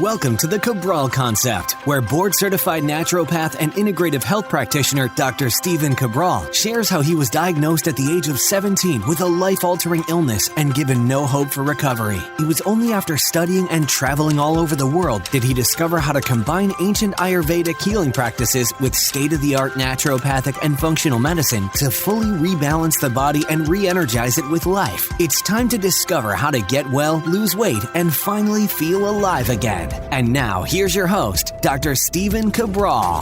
Welcome to the Cabral Concept, where board-certified naturopath and integrative health practitioner Dr. Stephen Cabral shares how he was diagnosed at the age of 17 with a life-altering illness and given no hope for recovery. It was only after studying and traveling all over the world did he discover how to combine ancient Ayurvedic healing practices with state-of-the-art naturopathic and functional medicine to fully rebalance the body and re-energize it with life. It's time to discover how to get well, lose weight, and finally feel alive again. And now, here's your host, Dr. Stephen Cabral.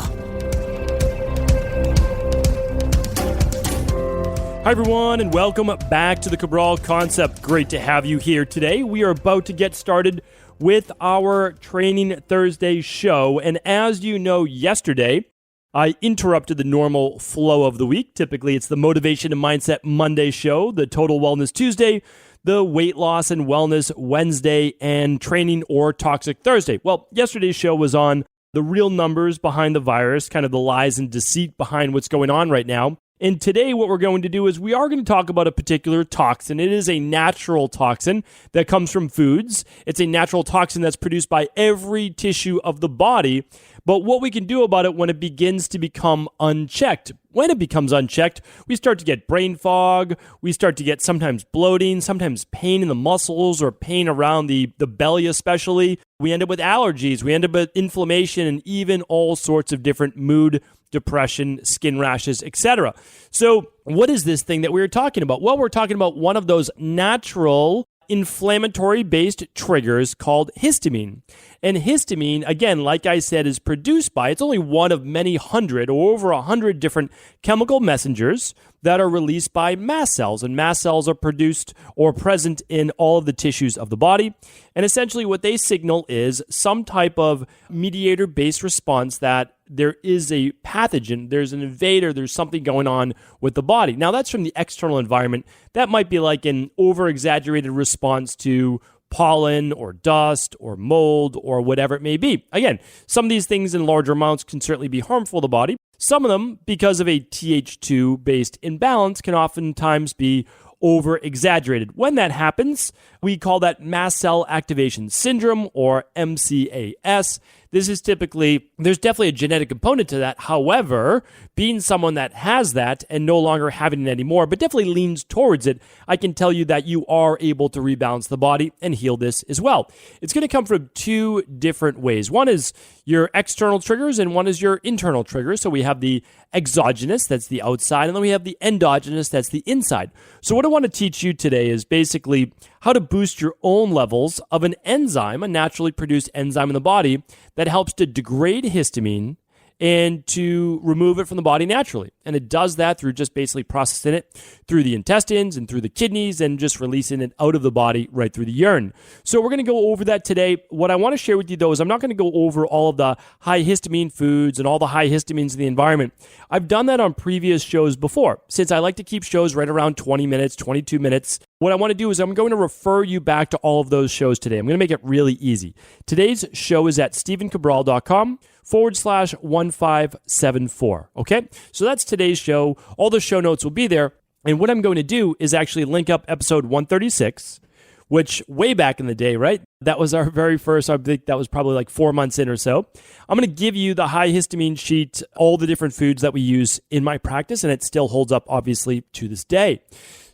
Hi, everyone, and welcome back to the Cabral Concept. Great to have you here today. We are about to get started with our Training Thursday show. And as you know, yesterday, I interrupted the normal flow of the week. Typically, it's the Motivation and Mindset Monday show, the Total Wellness Tuesday, the Weight Loss and Wellness Wednesday, and Training or Toxic Thursday. Well, yesterday's show was on the real numbers behind the virus, kind of the lies and deceit behind what's going on right now. And today what we're going to do is we are going to talk about a particular toxin. It is a natural toxin that comes from foods. It's a natural toxin that's produced by every tissue of the body. But what we can do about it when it begins to become unchecked. When it becomes unchecked, we start to get brain fog. We start to get sometimes bloating, sometimes pain in the muscles or pain around the belly especially. We end up with allergies. We end up with inflammation and even all sorts of different mood, depression, skin rashes, etc. So what is this thing that we were talking about? Well, we're talking about one of those natural inflammatory-based triggers called histamine. And histamine, again, like I said, is produced by, it's only one of many hundred or over 100 different chemical messengers that are released by mast cells. And mast cells are produced or present in all of the tissues of the body. And essentially what they signal is some type of mediator-based response that there is a pathogen, there's an invader, there's something going on with the body. Now, that's from the external environment. That might be like an over-exaggerated response to pollen or dust or mold or whatever it may be. Again, some of these things in larger amounts can certainly be harmful to the body. Some of them, because of a Th2-based imbalance, can oftentimes be over-exaggerated. When that happens, we call that mast cell activation syndrome or MCAS. This is typically, there's definitely a genetic component to that. However, being someone that has that and no longer having it anymore, but definitely leans towards it, I can tell you that you are able to rebalance the body and heal this as well. It's going to come from two different ways. One is your external triggers and one is your internal triggers. So we have the exogenous, that's the outside, and then we have the endogenous, that's the inside. So what I want to teach you today is basically how to boost your own levels of an enzyme, a naturally produced enzyme in the body that helps to degrade histamine and to remove it from the body naturally. And it does that through just basically processing it through the intestines and through the kidneys and just releasing it out of the body right through the urine. So we're going to go over that today. What I want to share with you, though, is I'm not going to go over all of the high histamine foods and all the high histamines in the environment. I've done that on previous shows before. Since I like to keep shows right around 20 minutes, 22 minutes, what I want to do is I'm going to refer you back to all of those shows today. I'm going to make it really easy. Today's show is at stephencabral.com/1574. Okay? So that's today's show. All the show notes will be there. And what I'm going to do is actually link up episode 136, which way back in the day, right? That was our very first, I think that was probably like 4 months in or so. I'm going to give you the high histamine sheet, all the different foods that we use in my practice, and it still holds up, obviously, to this day.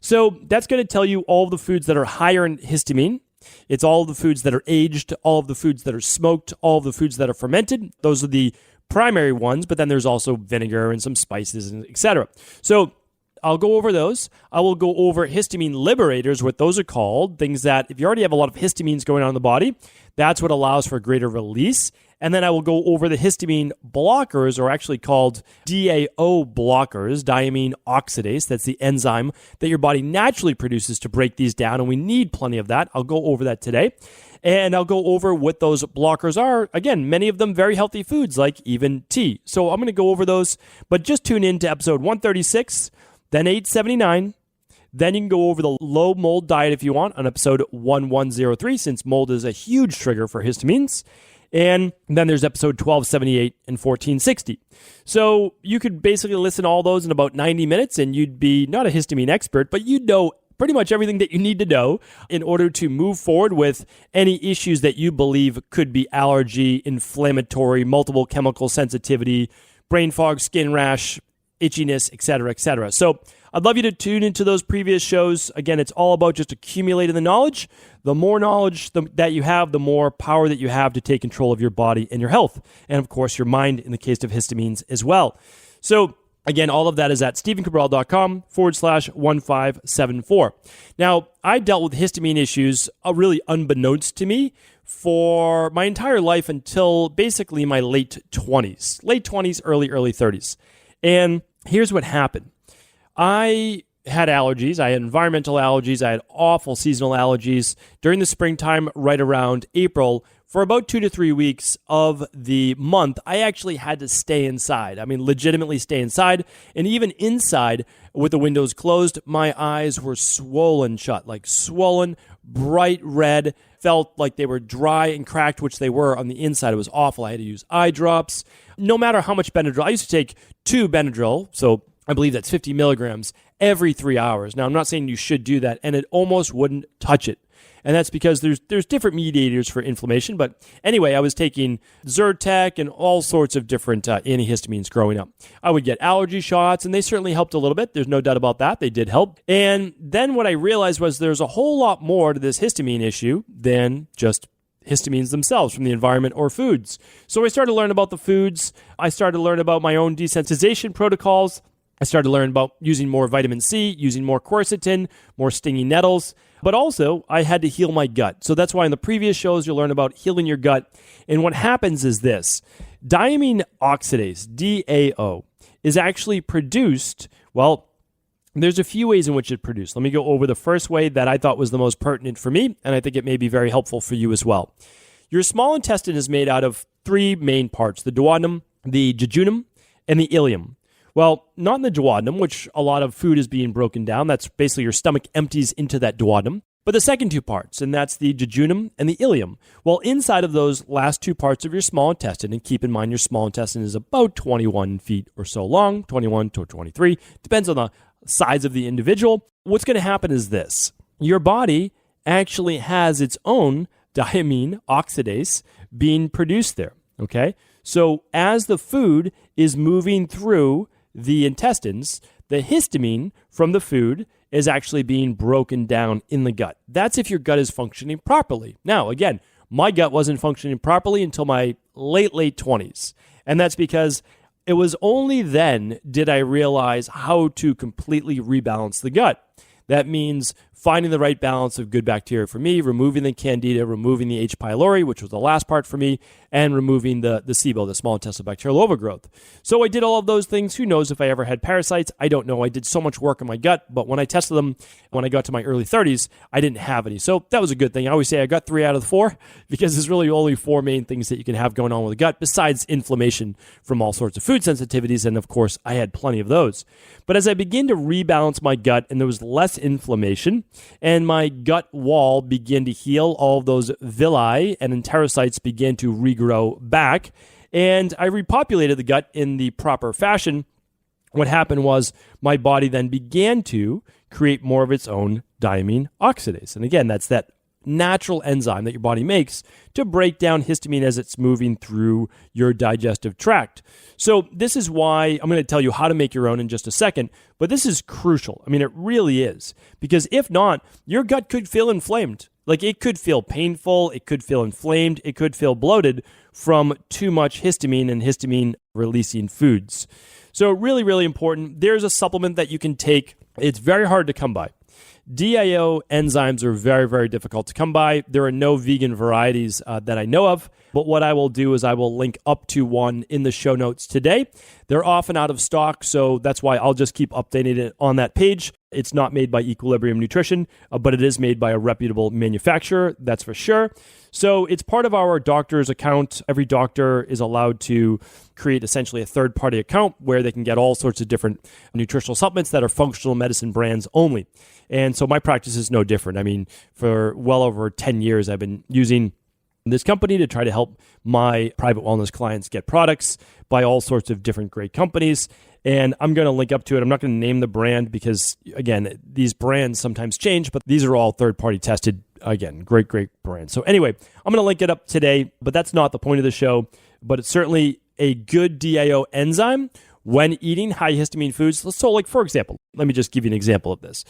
So that's going to tell you all of the foods that are higher in histamine. It's all of the foods that are aged, all of the foods that are smoked, all of the foods that are fermented. Those are the primary ones, but then there's also vinegar and some spices, and etc. So I'll go over those. I will go over histamine liberators, what those are called, things that if you already have a lot of histamines going on in the body, that's what allows for greater release. And then I will go over the histamine blockers, or actually called DAO blockers, diamine oxidase. That's the enzyme that your body naturally produces to break these down, and we need plenty of that. I'll go over that today. And I'll go over what those blockers are. Again, many of them very healthy foods, like even tea. So I'm going to go over those, but just tune in to episode 136, then 879. Then you can go over the low mold diet if you want on episode 1103, since mold is a huge trigger for histamines. And then there's episode 1278 and 1460. So you could basically listen to all those in about 90 minutes and you'd be not a histamine expert, but you'd know pretty much everything that you need to know in order to move forward with any issues that you believe could be allergy, inflammatory, multiple chemical sensitivity, brain fog, skin rash, itchiness, etc., etc. So I'd love you to tune into those previous shows. Again, it's all about just accumulating the knowledge. The more knowledge that you have, the more power that you have to take control of your body and your health. And of course, your mind in the case of histamines as well. So again, all of that is at stephencabral.com/1574. Now, I dealt with histamine issues really unbeknownst to me for my entire life until basically my late 20s, early 30s. And here's what happened. I had allergies. I had environmental allergies. I had awful seasonal allergies during the springtime, right around April. For about 2 to 3 weeks of the month, I actually had to stay inside. I mean, legitimately stay inside. And even inside with the windows closed, my eyes were swollen shut, like swollen, bright red, felt like they were dry and cracked, which they were on the inside. It was awful. I had to use eye drops. No matter how much Benadryl, I used to take 2 Benadryl, so I believe that's 50 milligrams every 3 hours. Now, I'm not saying you should do that, and it almost wouldn't touch it. And that's because there's different mediators for inflammation. But anyway, I was taking Zyrtec and all sorts of different antihistamines growing up. I would get allergy shots, and they certainly helped a little bit. There's no doubt about that. They did help. And then what I realized was there's a whole lot more to this histamine issue than just histamines themselves from the environment or foods. So I started to learn about the foods. I started to learn about my own desensitization protocols. I started to learn about using more vitamin C, using more quercetin, more stinging nettles. But also, I had to heal my gut. So that's why in the previous shows, you'll learn about healing your gut. And what happens is this. Diamine oxidase, DAO, is actually produced, well, there's a few ways in which it's produced. Let me go over the first way that I thought was the most pertinent for me, and I think it may be very helpful for you as well. Your small intestine is made out of 3 main parts, the duodenum, the jejunum, and the ileum. Well, not in the duodenum, which a lot of food is being broken down. That's basically your stomach empties into that duodenum. But the second 2 parts, and that's the jejunum and the ileum. Well, inside of those last 2 parts of your small intestine, and keep in mind your small intestine is about 21 feet or so long, 21 to 23, depends on the size of the individual. What's going to happen is this. Your body actually has its own diamine oxidase being produced there, okay? So as the food is moving through the intestines, the histamine from the food is actually being broken down in the gut. That's if your gut is functioning properly. Now, again, my gut wasn't functioning properly until my late 20s. And that's because it was only then did I realize how to completely rebalance the gut. That means finding the right balance of good bacteria for me, removing the candida, removing the H. pylori, which was the last part for me, and removing the SIBO, the small intestinal bacterial overgrowth. So I did all of those things. Who knows if I ever had parasites? I don't know. I did so much work on my gut, but when I tested them, when I got to my early 30s, I didn't have any. So that was a good thing. I always say I got 3 out of the 4 because there's really only 4 main things that you can have going on with the gut besides inflammation from all sorts of food sensitivities. And of course, I had plenty of those. But as I began to rebalance my gut and there was less inflammation, and my gut wall began to heal. All of those villi and enterocytes began to regrow back, and I repopulated the gut in the proper fashion. What happened was my body then began to create more of its own diamine oxidase. And again, that's that natural enzyme that your body makes to break down histamine as it's moving through your digestive tract. So this is why I'm going to tell you how to make your own in just a second, but this is crucial. I mean, it really is, because if not, your gut could feel inflamed. Like it could feel painful, it could feel inflamed, it could feel bloated from too much histamine and histamine releasing foods. So really, really important. There's a supplement that you can take. It's very hard to come by. DAO enzymes are very, very difficult to come by. There are no vegan varieties that I know of, but what I will do is I will link up to one in the show notes today. They're often out of stock, so that's why I'll just keep updating it on that page. It's not made by Equilibrium Nutrition, but it is made by a reputable manufacturer, that's for sure. So it's part of our doctor's account. Every doctor is allowed to create essentially a third-party account where they can get all sorts of different nutritional supplements that are functional medicine brands only. And so my practice is no different. I mean, for well over 10 years, I've been using this company to try to help my private wellness clients get products by all sorts of different great companies. And I'm going to link up to it. I'm not going to name the brand because, again, these brands sometimes change, but these are all third-party tested. Again, great brands. So anyway, I'm going to link it up today, but that's not the point of the show. But it's certainly a good DAO enzyme when eating high histamine foods. So like, for example, let me just give you an example of this.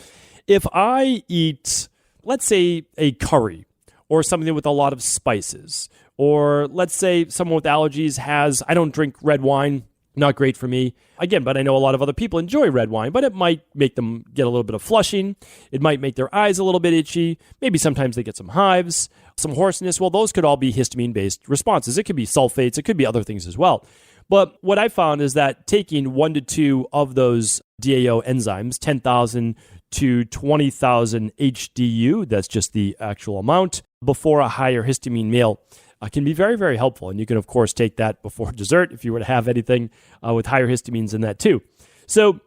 If I eat, let's say, a curry or something with a lot of spices, or let's say someone with allergies I don't drink red wine, not great for me. Again, but I know a lot of other people enjoy red wine, but it might make them get a little bit of flushing. It might make their eyes a little bit itchy. Maybe sometimes they get some hives, some hoarseness. Well, those could all be histamine-based responses. It could be sulfates. It could be other things as well. But what I found is that taking 1 to 2 of those DAO enzymes, 10,000 to 20,000 HDU, that's just the actual amount, before a higher histamine meal, can be very, very helpful. And you can, of course, take that before dessert if you were to have anything with higher histamines in that too. So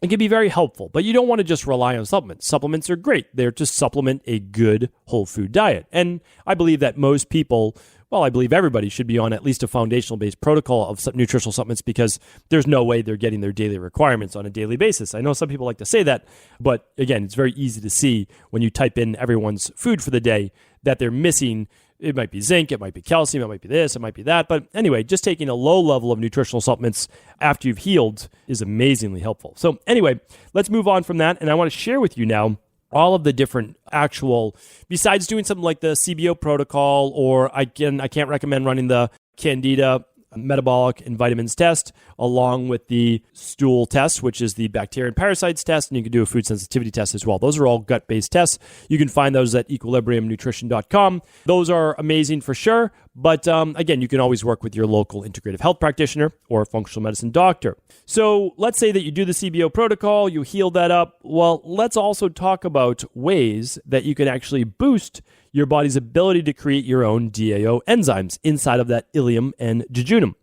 it can be very helpful, but you don't want to just rely on supplements. Supplements are great. They're to supplement a good whole food diet. And I believe that most people, I believe everybody should be on at least a foundational-based protocol of nutritional supplements because there's no way they're getting their daily requirements on a daily basis. I know some people like to say that, but again, it's very easy to see when you type in everyone's food for the day that they're missing. It might be zinc, it might be calcium, it might be this, it might be that. But anyway, just taking a low level of nutritional supplements after you've healed is amazingly helpful. So anyway, let's move on from that. And I want to share with you now all of the different besides doing something like the CBO protocol, or I can't recommend running the Candida metabolic and vitamins test, along with the stool test, which is the bacteria and parasites test, and you can do a food sensitivity test as well. Those are all gut-based tests. You can find those at equilibriumnutrition.com. Those are amazing for sure, but again, you can always work with your local integrative health practitioner or functional medicine doctor. So let's say that you do the CBO protocol, you heal that up. Well, let's also talk about ways that you can actually boost your body's ability to create your own DAO enzymes inside of that ileum and jejunum.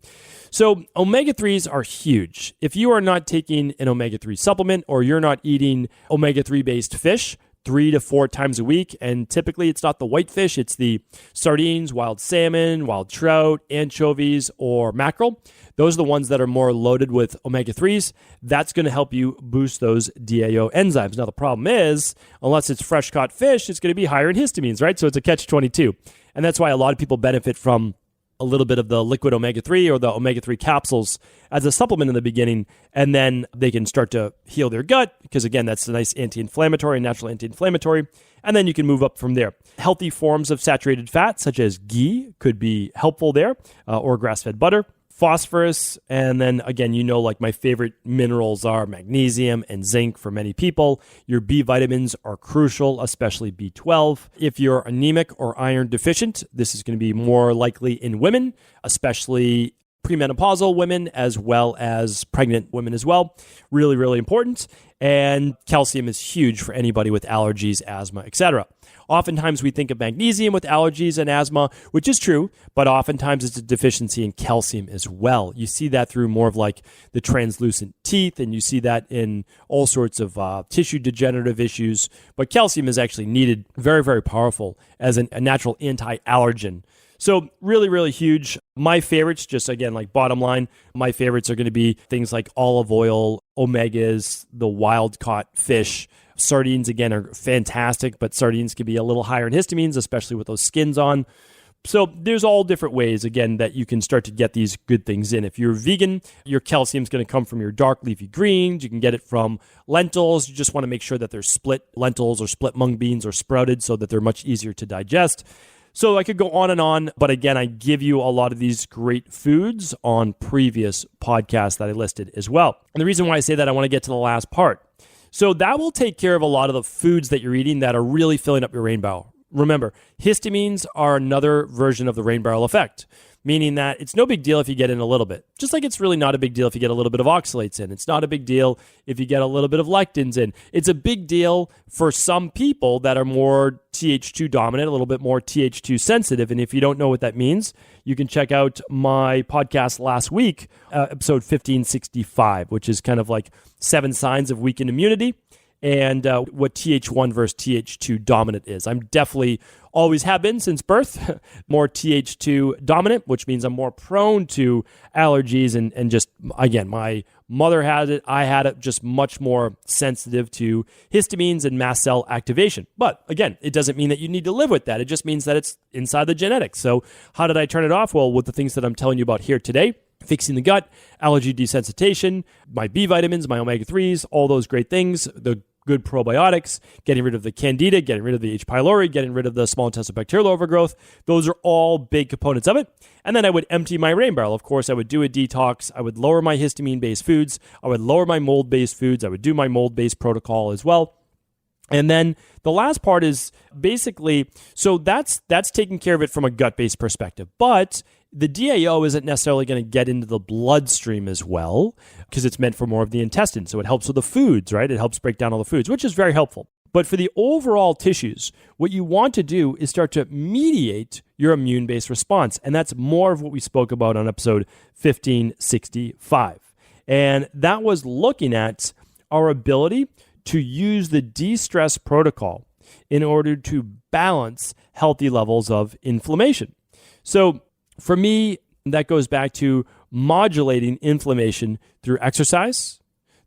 So omega-3s are huge. If you are not taking an omega-3 supplement or you're not eating omega-3 based fish 3 to 4 times a week, and typically it's not the white fish, it's the sardines, wild salmon, wild trout, anchovies, or mackerel. Those are the ones that are more loaded with omega-3s. That's going to help you boost those DAO enzymes. Now, the problem is, unless it's fresh caught fish, it's going to be higher in histamines, right? So it's a catch-22. And that's why a lot of people benefit from a little bit of the liquid omega-3 or the omega-3 capsules as a supplement in the beginning, and then they can start to heal their gut because, again, that's a nice anti-inflammatory, natural anti-inflammatory, and then you can move up from there. Healthy forms of saturated fat, such as ghee, could be helpful there, or grass-fed butter. Phosphorus, and then again, like my favorite minerals are magnesium and zinc for many people. Your B vitamins are crucial, especially B12. If you're anemic or iron deficient, this is going to be more likely in women, especially premenopausal women as well as pregnant women as well. Really, really important. And calcium is huge for anybody with allergies, asthma, etc. Oftentimes we think of magnesium with allergies and asthma, which is true, but oftentimes it's a deficiency in calcium as well. You see that through more of like the translucent teeth, and you see that in all sorts of tissue degenerative issues. But calcium is actually needed, very, very powerful as a natural anti-allergen. So really, really huge. My favorites, just again, like bottom line, my favorites are going to be things like olive oil, omegas, the wild caught fish. Sardines, again, are fantastic, but sardines can be a little higher in histamines, especially with those skins on. So there's all different ways, again, that you can start to get these good things in. If you're vegan, your calcium is going to come from your dark leafy greens. You can get it from lentils. You just want to make sure that they're split lentils or split mung beans or sprouted so that they're much easier to digest. So I could go on, but again, I give you a lot of these great foods on previous podcasts that I listed as well. And the reason why I say that, I want to get to the last part. So that will take care of a lot of the foods that you're eating that are really filling up your rain barrel. Remember, histamines are another version of the rain barrel effect, meaning that it's no big deal if you get in a little bit. Just like it's really not a big deal if you get a little bit of oxalates in. It's not a big deal if you get a little bit of lectins in. It's a big deal for some people that are more Th2 dominant, a little bit more Th2 sensitive. And if you don't know what that means, you can check out my podcast last week, episode 1565, which is kind of like 7 signs of weakened immunity and what Th1 versus Th2 dominant is. I'm definitely always have been since birth, more Th2 dominant, which means I'm more prone to allergies and just, again, my mother had it, I had it, just much more sensitive to histamines and mast cell activation. But again, it doesn't mean that you need to live with that. It just means that it's inside the genetics. So how did I turn it off? Well, with the things that I'm telling you about here today, fixing the gut, allergy desensitization, my B vitamins, my omega-3s, all those great things, the good probiotics, getting rid of the candida, getting rid of the H. pylori, getting rid of the small intestinal bacterial overgrowth. Those are all big components of it. And then I would empty my rain barrel. Of course, I would do a detox. I would lower my histamine-based foods. I would lower my mold-based foods. I would do my mold-based protocol as well. And then the last part is basically, so that's taking care of it from a gut-based perspective. But the DAO isn't necessarily going to get into the bloodstream as well because it's meant for more of the intestine. So it helps with the foods, right? It helps break down all the foods, which is very helpful. But for the overall tissues, what you want to do is start to mediate your immune-based response. And that's more of what we spoke about on episode 1565. And that was looking at our ability to use the de-stress protocol in order to balance healthy levels of inflammation. So for me, that goes back to modulating inflammation through exercise,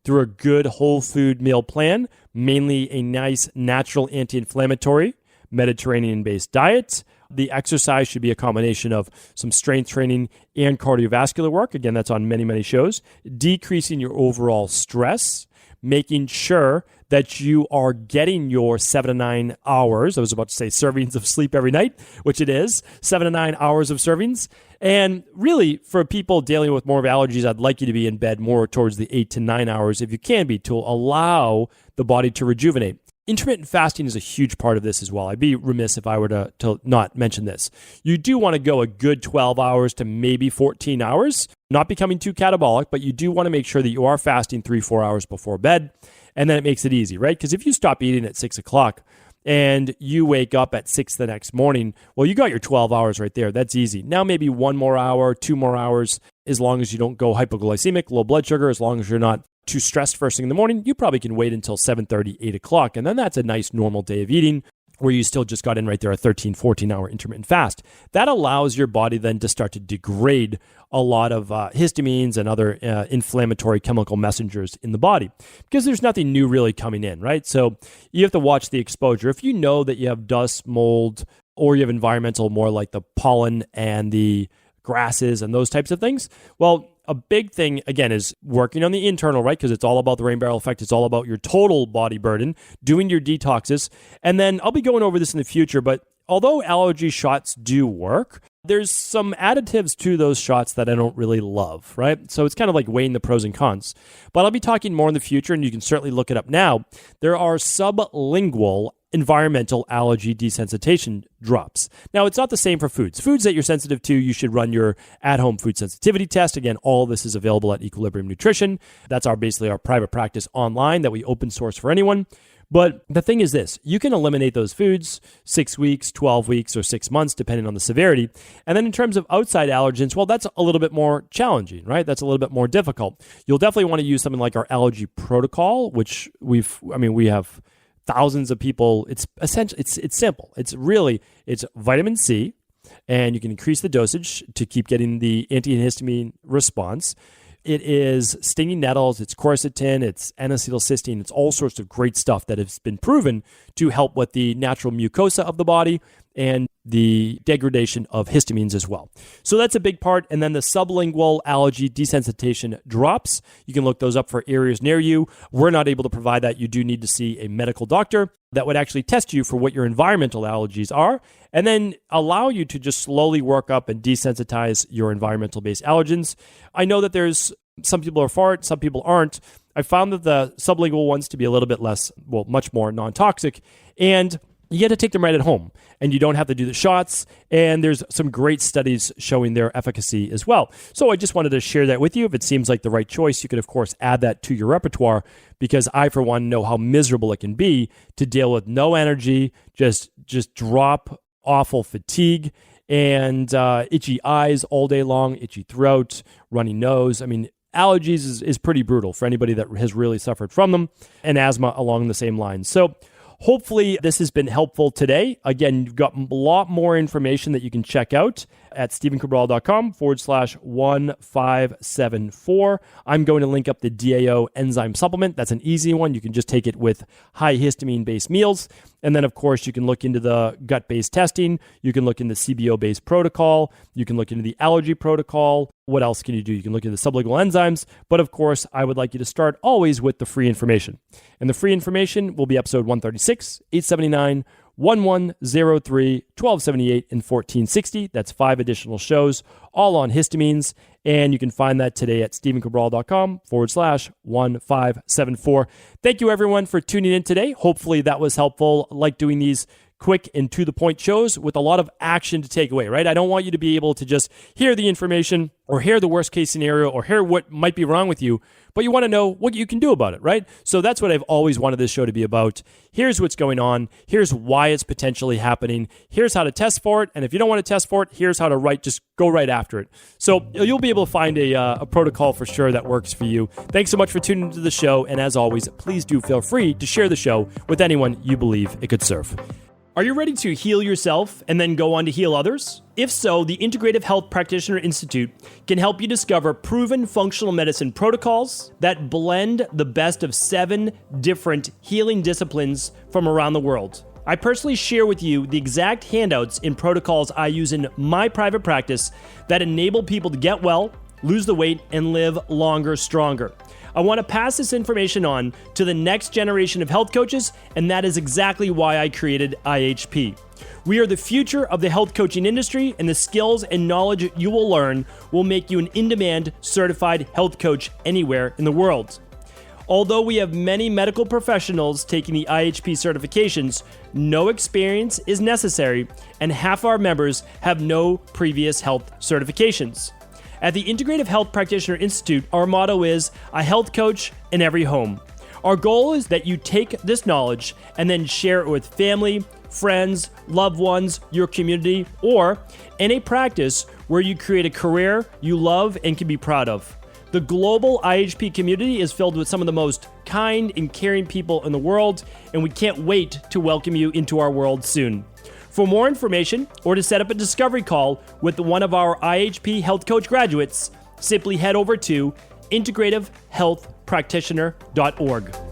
through a good whole food meal plan, mainly a nice natural anti-inflammatory Mediterranean-based diet. The exercise should be a combination of some strength training and cardiovascular work. Again, that's on many, many shows. Decreasing your overall stress, making sure that you are getting your 7 to 9 hours. I was about to say servings of sleep every night, which it is, 7 to 9 hours of servings. And really, for people dealing with more of allergies, I'd like you to be in bed more towards the 8 to 9 hours, if you can be, to allow the body to rejuvenate. Intermittent fasting is a huge part of this as well. I'd be remiss if I were to not mention this. You do want to go a good 12 hours to maybe 14 hours, not becoming too catabolic, but you do want to make sure that you are fasting 3-4 hours before bed, and then it makes it easy, right? Because if you stop eating at 6 o'clock and you wake up at 6 the next morning, well, you got your 12 hours right there. That's easy. Now maybe 1 more hour, 2 more hours, as long as you don't go hypoglycemic, low blood sugar, as long as you're not too stressed first thing in the morning, you probably can wait until 7:30, 8 o'clock. And then that's a nice normal day of eating where you still just got in right there a 13, 14-hour intermittent fast. That allows your body then to start to degrade a lot of histamines and other inflammatory chemical messengers in the body because there's nothing new really coming in, right? So you have to watch the exposure. If you know that you have dust, mold, or you have environmental, more like the pollen and the grasses and those types of things, well, a big thing, again, is working on the internal, right? Because it's all about the rain barrel effect. It's all about your total body burden, doing your detoxes. And then I'll be going over this in the future, but although allergy shots do work, there's some additives to those shots that I don't really love, right? So it's kind of like weighing the pros and cons. But I'll be talking more in the future, and you can certainly look it up now. There are sublingual environmental allergy desensitization drops. Now, it's not the same for foods. Foods that you're sensitive to, you should run your at-home food sensitivity test. Again, all of this is available at Equilibrium Nutrition. That's basically our private practice online that we open source for anyone. But the thing is this, you can eliminate those foods 6 weeks, 12 weeks, or 6 months, depending on the severity. And then in terms of outside allergens, well, that's a little bit more challenging, right? That's a little bit more difficult. You'll definitely want to use something like our allergy protocol, which we have thousands of people. It's essentially, it's simple. It's vitamin C, and you can increase the dosage to keep getting the antihistamine response. It is stinging nettles, it's quercetin, it's N-acetylcysteine, it's all sorts of great stuff that has been proven to help with the natural mucosa of the body and the degradation of histamines as well. So that's a big part. And then the sublingual allergy desensitization drops. You can look those up for areas near you. We're not able to provide that. You do need to see a medical doctor that would actually test you for what your environmental allergies are and then allow you to just slowly work up and desensitize your environmental-based allergens. I know that there's some people are for it, some people aren't. I found that the sublingual ones to be a little bit less, much more non-toxic, and you get to take them right at home, and you don't have to do the shots, and there's some great studies showing their efficacy as well. So I just wanted to share that with you. If it seems like the right choice, you could, of course, add that to your repertoire, because I, for one, know how miserable it can be to deal with no energy, just drop awful fatigue, and itchy eyes all day long, itchy throat, runny nose. I mean, allergies is pretty brutal for anybody that has really suffered from them, and asthma along the same lines. So hopefully this has been helpful today. Again, you've got a lot more information that you can check out at stephencabral.com/1574. I'm going to link up the DAO enzyme supplement. That's an easy one. You can just take it with high histamine-based meals. And then, of course, you can look into the gut-based testing. You can look into the CBO-based protocol. You can look into the allergy protocol. What else can you do? You can look into the sublingual enzymes. But, of course, I would like you to start always with the free information. And the free information will be episode 136, 879, 1103, 1278, and 1460. That's 5 additional shows, all on histamines. And you can find that today at stephencabral.com/1574. Thank you, everyone, for tuning in today. Hopefully that was helpful. I like doing these quick and to-the-point shows with a lot of action to take away, right? I don't want you to be able to just hear the information or hear the worst-case scenario or hear what might be wrong with you, but you want to know what you can do about it, right? So that's what I've always wanted this show to be about. Here's what's going on. Here's why it's potentially happening. Here's how to test for it. And if you don't want to test for it, here's how to just go right after it. So you'll be able to find a protocol for sure that works for you. Thanks so much for tuning into the show. And as always, please do feel free to share the show with anyone you believe it could serve. Are you ready to heal yourself and then go on to heal others? If so, the Integrative Health Practitioner Institute can help you discover proven functional medicine protocols that blend the best of 7 different healing disciplines from around the world. I personally share with you the exact handouts and protocols I use in my private practice that enable people to get well, lose the weight, and live longer, stronger. I want to pass this information on to the next generation of health coaches, and that is exactly why I created IHP. We are the future of the health coaching industry, and the skills and knowledge you will learn will make you an in-demand certified health coach anywhere in the world. Although we have many medical professionals taking the IHP certifications, no experience is necessary, and half our members have no previous health certifications. At the Integrative Health Practitioner Institute, our motto is a health coach in every home. Our goal is that you take this knowledge and then share it with family, friends, loved ones, your community, or in a practice where you create a career you love and can be proud of. The global IHP community is filled with some of the most kind and caring people in the world, and we can't wait to welcome you into our world soon. For more information or to set up a discovery call with one of our IHP Health Coach graduates, simply head over to integrativehealthpractitioner.org.